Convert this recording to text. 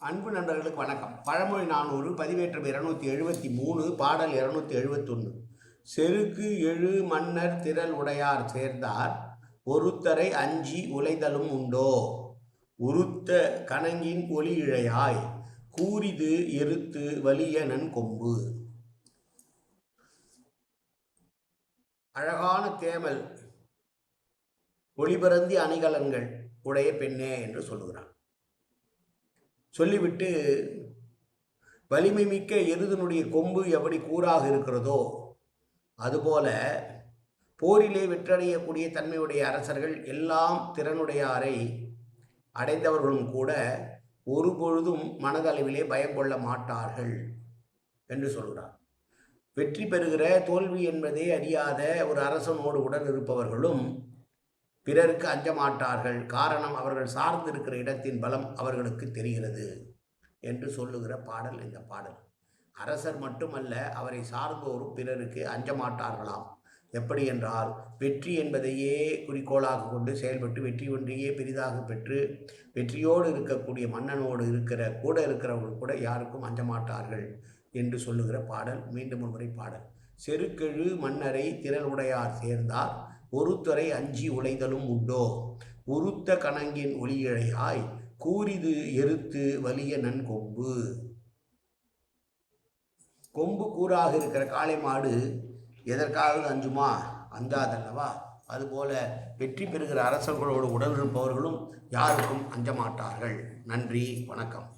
அன்பு நண்பர்களுக்கு வணக்கம். பழமொழி 400 பதிவேற்றம் 273 பாடல் 271. செருக்கு எழு மன்னர் திரள் உடையார் சேர்ந்தார் ஒருத்தரை அஞ்சி உலைதலும் உண்டோ உருத்த கணங்கின் ஒலி இழையாய் கூரிது எருத்து வலிய நன்கொம்பு. அழகான தேமல் ஒளிபரந்தி அணிகலன்கள் உடைய பெண்ணே என்று சொல்லுகிறான். சொல்லிவிட்டு வலிமை மிக்க எருதனுடைய கொம்பு எப்படி கூறாக இருக்கிறதோ அதுபோல போரிலே வெற்றடையக்கூடிய தன்மையுடைய அரசர்கள் எல்லாம் திறனுடையாரை அடைந்தவர்களும் கூட ஒரு பொழுதும் மனதளவிலே பயம் கொள்ள மாட்டார்கள் என்று சொல்கிறார். வெற்றி பெறுகிற தோல்வி என்பதே அறியாத ஒரு அரசனோடு உடன் இருப்பவர்களும் பிறருக்கு அஞ்ச மாட்டார்கள். காரணம், அவர்கள் சார்ந்திருக்கிற இடத்தின் பலம் அவர்களுக்கு தெரிகிறது என்று சொல்லுகிற பாடல் இந்த பாடல். அரசர் மட்டுமல்ல, அவரை சார்ந்தோரும் பிறருக்கு அஞ்ச மாட்டார்களாம். எப்படி என்றால், வெற்றி என்பதையே குறிக்கோளாக கொண்டு செயல்பட்டு வெற்றி ஒன்றையே பெரிதாக பெற்று வெற்றியோடு இருக்கக்கூடிய மன்னனோடு கூட இருக்கிறவர்கள் கூட யாருக்கும் அஞ்ச மாட்டார்கள் என்று சொல்லுகிற பாடல். மீண்டும் ஒரு முறை பாடல். செருக்கெழு மன்னரை திரள் உடையார் சேர்ந்தார் ஒருத்தரை அஞ்சி உலைதலும் உண்டோ உருத்த கணங்கின் ஒலியிழையாய் கூரிது எருத்து வலிய நன்கொம்பு. கொம்பு கூறாக இருக்கிற காளை மாடு எதற்காவது அஞ்சுமா? அஞ்சாதல்லவா? அதுபோல வெற்றி பெறுகிற அரசர்களோடு உடன் இருப்பவர்களும் யாருக்கும் அஞ்ச மாட்டார்கள். நன்றி, வணக்கம்.